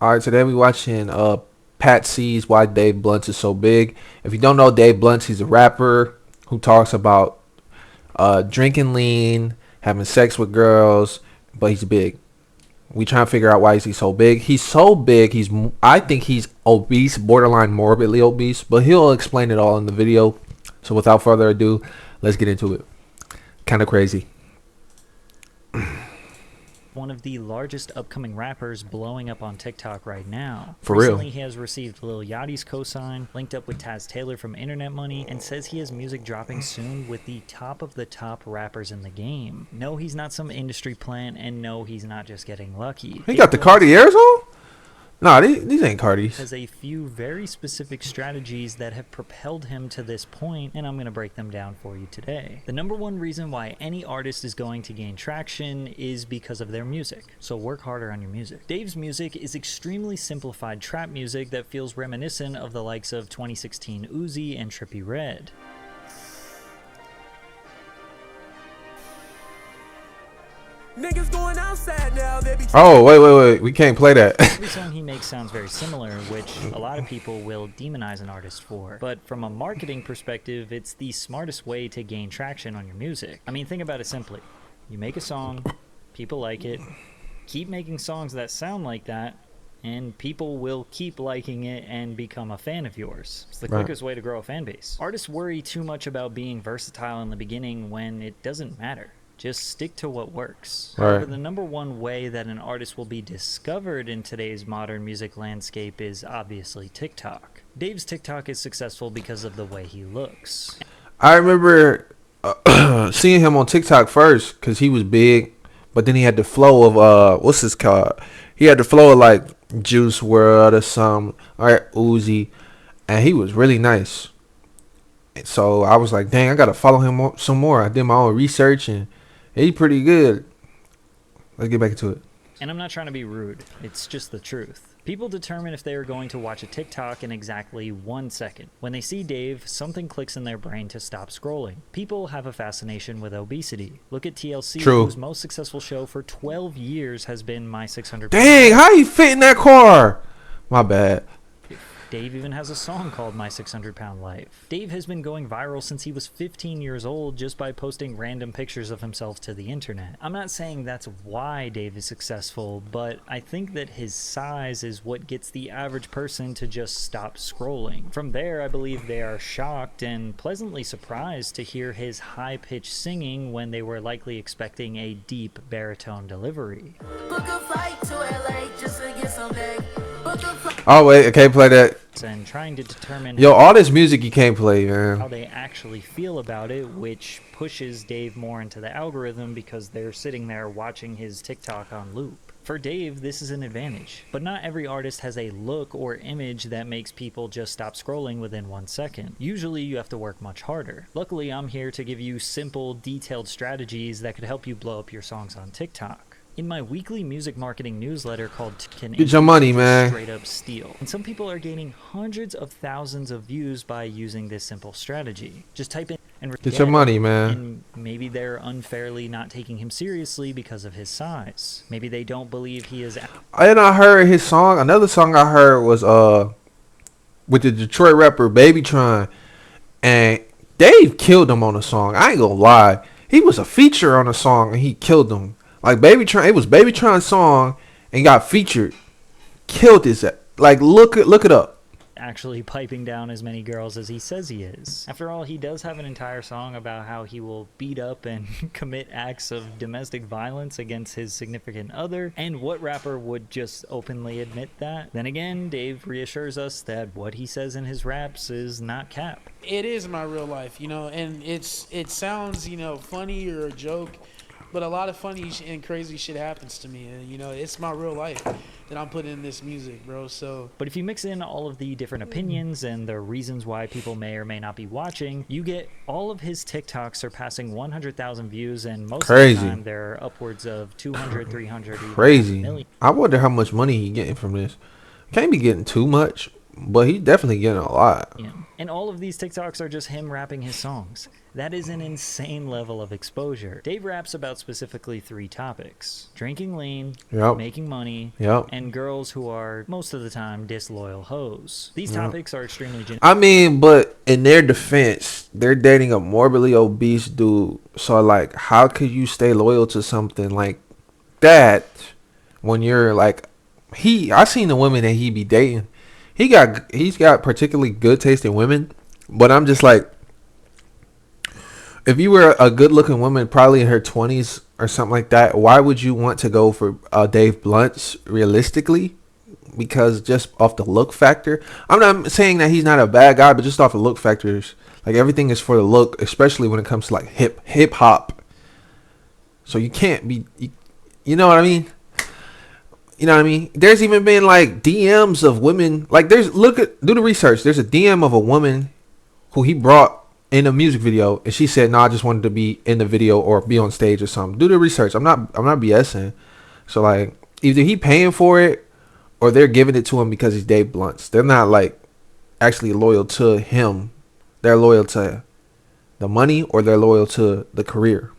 All right, today we watching Pat C's Why Dave Blunt is So Big. If you don't know Dave Blunt, he's a rapper who talks about drinking lean, having sex with girls, but he's big. We trying to figure out why is he so big. He's so big. I think he's obese, borderline morbidly obese, but he'll explain it all in the video. So without further ado, let's get into it. Kind of crazy. One of the largest upcoming rappers blowing up on TikTok right now. For real. Recently, he has received Lil Yachty's cosign, linked up with Taz Taylor from Internet Money, and says he has music dropping soon with the top of the top rappers in the game. No, he's not some industry plant, and no, he's not just getting lucky. He got the Cartiers on? Nah, these ain't Cardis. Has a few very specific strategies that have propelled him to this point, and I'm going to break them down for you today. The number one reason why any artist is going to gain traction is because of their music, so work harder on your music. Dave's music is extremely simplified trap music that feels reminiscent of the likes of 2016 Uzi and Trippie Redd. Niggas going outside now, they be Oh, wait. We can't play that. Every song he makes sounds very similar, which a lot of people will demonize an artist for. But from a marketing perspective, it's the smartest way to gain traction on your music. I mean, think about it simply. You make a song, people like it, keep making songs that sound like that, and people will keep liking it and become a fan of yours. It's the quickest way to grow a fan base. Artists worry too much about being versatile in the beginning when it doesn't matter. Just stick to what works. Right. However, the number one way that an artist will be discovered in today's modern music landscape is obviously TikTok. Dave's TikTok is successful because of the way he looks. I remember seeing him on TikTok first because he was big, but then he had the flow of what's this called? He had the flow of like Juice WRLD or some, or Uzi, and he was really nice. So I was like, dang, I gotta follow him some more. I did my own research and he's pretty good. Let's get back into it. And I'm not trying to be rude, it's just the truth. People determine if they are going to watch a TikTok in exactly 1 second. When they see Dave, something clicks in their brain to stop scrolling. People have a fascination with obesity. Look at TLC, True. Whose most successful show for 12 years has been My 600 Dang, how you fit in that car? My bad. Dave even has a song called My 600 Pound Life. Dave has been going viral since he was 15 years old just by posting random pictures of himself to the internet. I'm not saying that's why Dave is successful, but I think that his size is what gets the average person to just stop scrolling. From there, I believe they are shocked and pleasantly surprised to hear his high-pitched singing when they were likely expecting a deep baritone delivery. book a flight to LA just to get some neck. Book a flight. Oh wait, I can't play that. And trying to determine Yo, all this music you can't play, man. how they actually feel about it, which pushes Dave more into the algorithm because they're sitting there watching his TikTok on loop. For Dave, this is an advantage, but not every artist has a look or image that makes people just stop scrolling within 1 second. Usually you have to work much harder. Luckily, I'm here to give you simple, detailed strategies that could help you blow up your songs on TikTok. In my weekly music marketing newsletter called Get your money, man. Straight Up Steal. And some people are gaining hundreds of thousands of views by using this simple strategy. Just type in and Get your money, man. And maybe they're unfairly not taking him seriously because of his size. Maybe they don't believe he is. And I heard his song. Another song I heard was with the Detroit rapper Babytron, and Dave killed him on the song. I ain't gonna lie, he was a feature on the song and he killed him. Like Babytron, it was Babytron's song and got featured. Killed his. Like look it up. Actually piping down as many girls as he says he is. After all, he does have an entire song about how he will beat up and commit acts of domestic violence against his significant other, and what rapper would just openly admit that? Then again, Dave reassures us that what he says in his raps is not cap. It is my real life, and it sounds, funny or a joke, but a lot of funny and crazy shit happens to me, and it's my real life that I'm putting in this music, bro. So, but if you mix in all of the different opinions and the reasons why people may or may not be watching, you get all of his TikToks surpassing 100,000 views, and most of the time they're upwards of 200, 300, Crazy. million. I wonder how much money he getting from this. Can't be getting too much, but he definitely getting a lot. Yeah. And all of these TikToks are just him rapping his songs. That is an insane level of exposure. Dave raps about specifically 3 topics: drinking lean, Yep. making money, Yep. and girls who are, most of the time, disloyal hoes. These topics are extremely I mean, but in their defense, they're dating a morbidly obese dude. So like, how could you stay loyal to something like that when you're like, I seen the women that he be dating. He's got particularly good taste in women, but I'm just like, if you were a good looking woman, probably in her 20s or something like that, why would you want to go for Dave Blunt's realistically? Because just off the look factor, I'm not saying that he's not a bad guy, but just off the look factors, like everything is for the look, especially when it comes to like hip hop. So you can't be, you know what I mean? You know what I mean? There's even been like DMs of women. Like do the research. There's a DM of a woman who he brought in a music video, and she said, "No, I just wanted to be in the video or be on stage or something." Do the research. I'm not BSing. So like, either he paying for it or they're giving it to him because he's Dave Blunt's. They're not like actually loyal to him. They're loyal to the money or they're loyal to the career.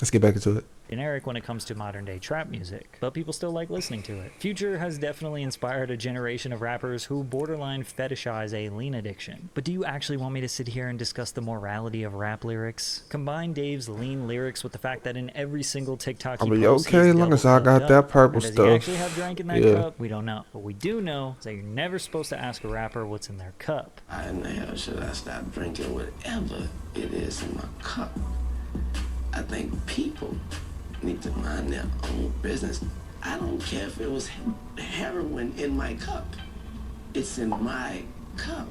Let's get back into it. generic when it comes to modern day trap music, but people still like listening to it. Future has definitely inspired a generation of rappers who borderline fetishize a lean addiction. But do you actually want me to sit here and discuss the morality of rap lyrics? Combine Dave's lean lyrics with the fact that in every single TikTok he posts, okay, as long as I got that purple does stuff. he actually have drank in that cup? We don't know. What we do know is that you're never supposed to ask a rapper what's in their cup. Why in the hell should I stop drinking whatever it is in my cup? I think people need to mind their own business. I don't care if it was heroin in my cup. It's in my cup.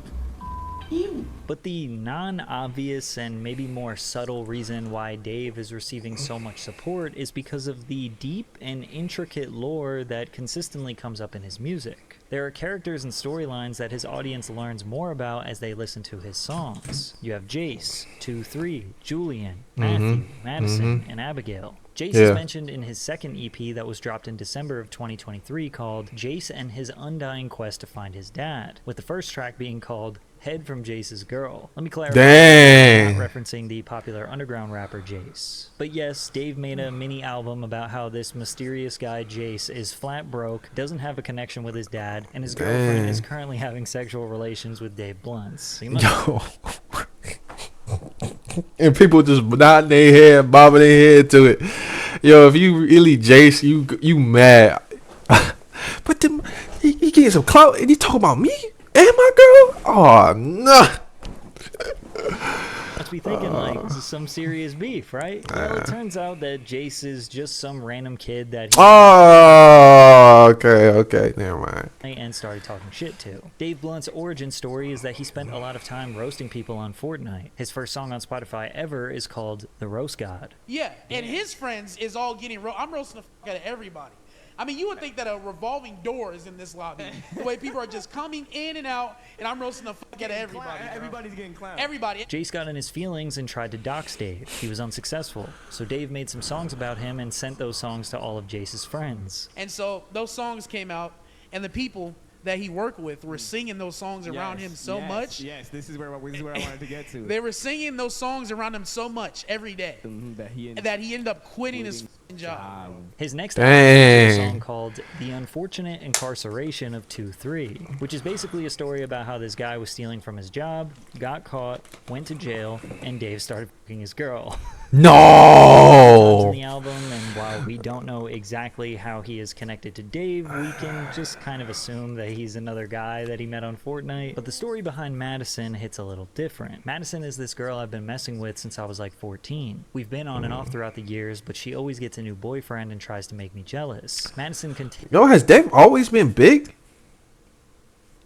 You. But the non-obvious and maybe more subtle reason why Dave is receiving so much support is because of the deep and intricate lore that consistently comes up in his music. There are characters and storylines that his audience learns more about as they listen to his songs. You have Jace, 2-3, Julian, Matthew, Madison, and Abigail. Jace is mentioned in his second EP that was dropped in December of 2023 called Jace and His Undying Quest to Find His Dad, with the first track being called Head from Jace's Girl. Let me clarify, I'm not referencing the popular underground rapper Jace. But yes, Dave made a mini album about how this mysterious guy Jace is flat broke, doesn't have a connection with his dad, and his girlfriend is currently having sexual relations with Dave Blunt's. So and people just nod their head, bobbing their head to it. Yo, if you really Jace, you mad. But then he getting some clout and he talking about me and my girl? Oh, no. Must be thinking like this is some serious beef, right? Well, it turns out that Jace is just some random kid that he okay, never mind. And started talking shit to. Dave Blunt's origin story is that he spent a lot of time roasting people on Fortnite. His first song on Spotify ever is called The Roast God. Yeah, and his friends is all getting I'm roasting the fuck out of everybody. I mean, you would think that a revolving door is in this lobby. The way people are just coming in and out, and I'm roasting the fuck out of everybody. Everybody's getting clowned. Everybody. Jace got in his feelings and tried to dox Dave. He was unsuccessful, so Dave made some songs about him and sent those songs to all of Jace's friends. And so those songs came out, and the people that he worked with were singing those songs around him so much. Yes, this is where I wanted to get to. They were singing those songs around him so much every day that he ended up quitting his job. His next album is a song called The Unfortunate Incarceration of 2-3, which is basically a story about how this guy was stealing from his job, got caught, went to jail, and Dave started fucking his girl. No! In the album, and while we don't know exactly how he is connected to Dave, we can just kind of assume that he's another guy that he met on Fortnite. But the story behind Madison hits a little different. Madison is this girl I've been messing with since I was like 14. We've been on and off throughout the years, but she always gets a new boyfriend and tries to make me jealous. Madison has Dave always been big?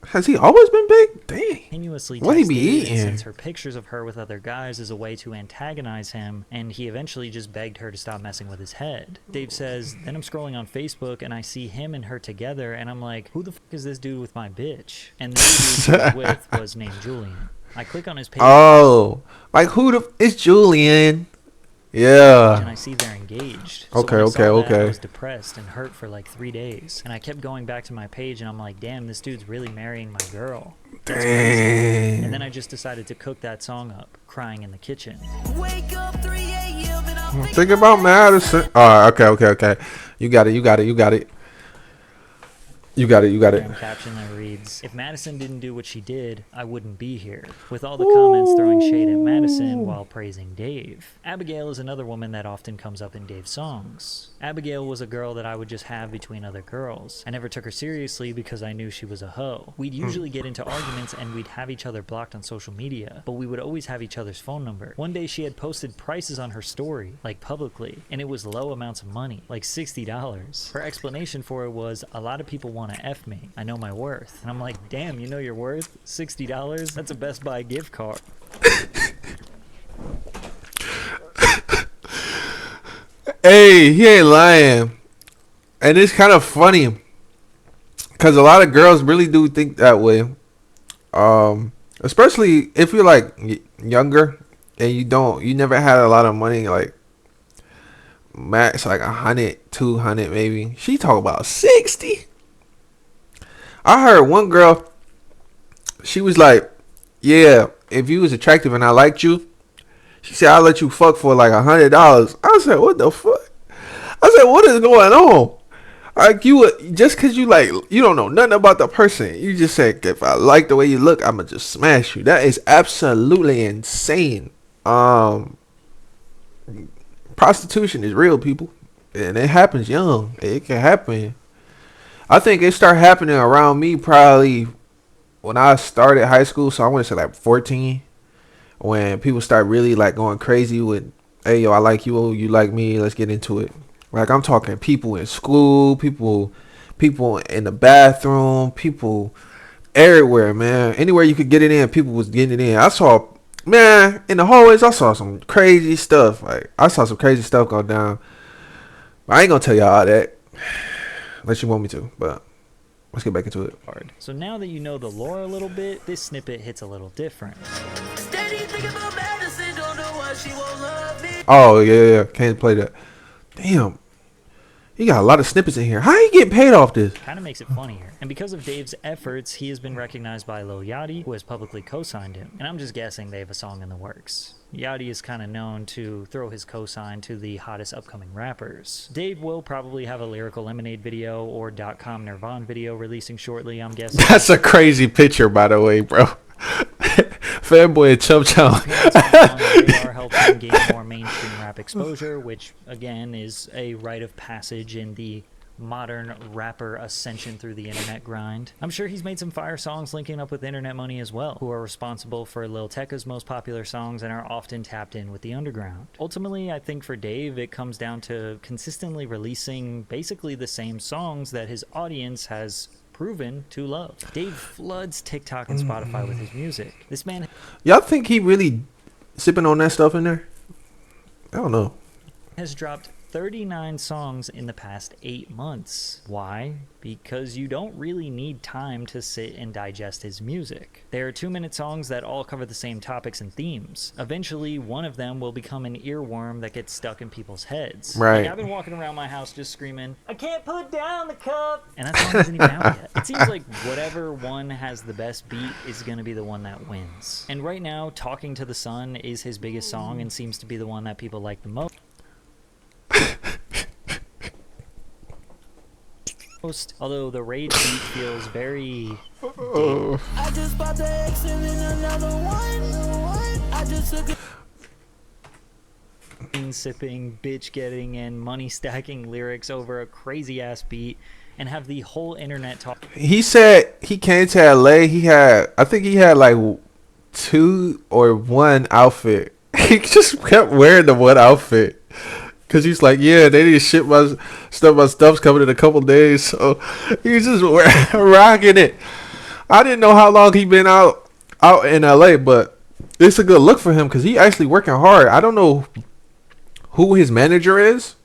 Has he always been big? Dang. continuously What he texts be Dave and eating? sends her pictures of her with other guys as a way to antagonize him, and he eventually just begged her to stop messing with his head. Dave says, then I'm scrolling on Facebook and I see him and her together, and I'm like, who the fuck is this dude with my bitch? And the dude he was with was named Julian. I click on his page. Oh, like it's Julian. Yeah. and I see they're engaged. Okay, when I okay, saw that, I okay. was depressed and hurt for like 3 days. And I kept going back to my page and I'm like, damn, this dude's really marrying my girl. That's crazy. And then I just decided to cook that song up, crying in the kitchen. Wake up 3 a.m. and I'm Think about Madison. Oh, okay. You got it. You got it. Instagram caption that reads, if Madison didn't do what she did, I wouldn't be here. With all the comments throwing shade at Madison while praising Dave. Abigail is another woman that often comes up in Dave's songs. Abigail was a girl that I would just have between other girls. I never took her seriously because I knew she was a hoe. We'd usually get into arguments and we'd have each other blocked on social media, but we would always have each other's phone number. One day she had posted prices on her story, like publicly, and it was low amounts of money, like $60. Her explanation for it was, a lot of people want to F me. I know my worth. And I'm like, damn, you know your worth? $60? That's a Best Buy gift card. Hey, he ain't lying. And it's kind of funny because a lot of girls really do think that way. Especially if you're like younger and you never had a lot of money, like max like 100, 200 maybe. She talk about 60. I heard one girl, she was like, yeah, if you was attractive and I liked you, she said, I'll let you fuck for like $100. I said, what the fuck? I said, what is going on? Like, just because you like, you don't know nothing about the person. You just said, if I like the way you look, I'm going to just smash you. That is absolutely insane. Prostitution is real, people. And it happens young. It can happen. I think it started happening around me probably when I started high school. So I want to say like 14. When people start really like going crazy with, hey, yo, I like you, you like me, let's get into it. Like, I'm talking people in school, people in the bathroom, people everywhere, man. Anywhere you could get it in, people was getting it in. I saw, man, in the hallways, I saw some crazy stuff. Like, I saw some crazy stuff go down. But I ain't gonna tell y'all all that unless you want me to, but let's get back into it. So now that you know the lore a little bit, this snippet hits a little different. steady thinking about Madison, don't know why she won't love me. Oh, yeah, can't play that. Damn. You got a lot of snippets in here. How you get paid off this? Kind of makes it funnier. And because of Dave's efforts, he has been recognized by Lil Yachty, who has publicly co-signed him. And I'm just guessing they have a song in the works. Yachty is kind of known to throw his cosign to the hottest upcoming rappers. Dave will probably have a Lyrical Lemonade video or .com Nirvana video releasing shortly, I'm guessing. That's a crazy picture, by the way, bro. Fanboy and Chum Chum. They are helping gain more mainstream rap exposure, which again is a rite of passage in the modern rapper ascension through the internet grind. I'm sure he's made some fire songs linking up with Internet Money as well, who are responsible for Lil Tecca's most popular songs and are often tapped in with the underground. Ultimately, I think for Dave, it comes down to consistently releasing basically the same songs that his audience has proven to love. Dave floods TikTok and Spotify with his music. This man... Y'all think he really sipping on that stuff in there? I don't know. ...has dropped 39 songs in the past 8 months. Why? Because you don't really need time to sit and digest his music. There are 2-minute songs that all cover the same topics and themes. Eventually, one of them will become an earworm that gets stuck in people's heads. Right. Like, I've been walking around my house just screaming, I can't put down the cup! And that song isn't even out yet. It seems like whatever one has the best beat is going to be the one that wins. And right now, Talking to the Sun is his biggest song and seems to be the one that people like the most. Although the rage beat feels very I just bought the X and then another one. I just took it. sipping, bitch getting, and money stacking lyrics over a crazy ass beat and have the whole internet talk. He said he came to LA. I think he had like 2 or 1 outfit. He just kept wearing the one outfit. Cause he's like, yeah, they need to ship my stuff. My stuff's coming in a couple days, so he's just rocking it. I didn't know how long he been out in LA, but it's a good look for him because he actually working hard. I don't know who his manager is,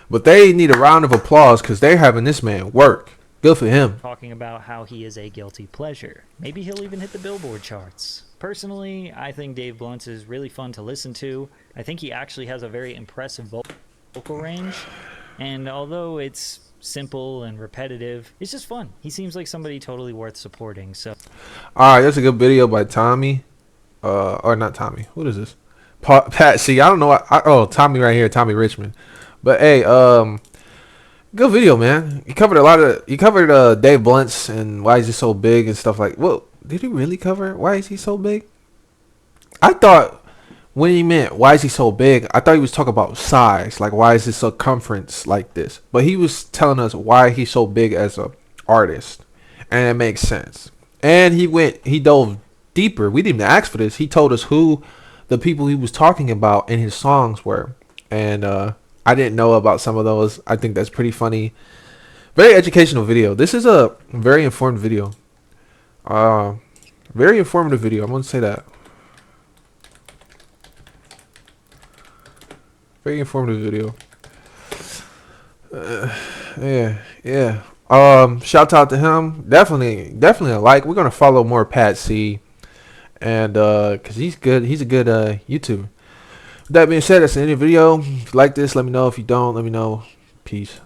but they need a round of applause because they're having this man work. Good for him. Talking about how he is a guilty pleasure. Maybe he'll even hit the Billboard charts. Personally, I think Dave Blunt's is really fun to listen to. I think he actually has a very impressive vocal range, and although it's simple and repetitive, it's just fun. He seems like somebody totally worth supporting. So, All right, that's a good video by Tommy. Or not Tommy. What is this? Pat C. I don't know. Oh, Tommy right here, Tommy Richmond. But hey, good video, man. You covered a lot of. You covered Dave Blunt's and why is he so big and stuff like. Well, did he really cover why is he so big? I thought when he meant why is he so big, I thought he was talking about size, like why is his circumference like this. But he was telling us why he's so big as a artist, and it makes sense. And he dove deeper. We didn't even ask for this. He told us who the people he was talking about in his songs were, and I didn't know about some of those. I think that's pretty funny. Very educational video. This is a very informed video. Very informative video. I'm gonna say that. Very informative video. Yeah. Shout out to him. Definitely a like. We're gonna follow more Pat C. And cause he's good. He's a good YouTuber. With that being said, that's the end of the video. If you like this, let me know. If you don't, let me know. Peace.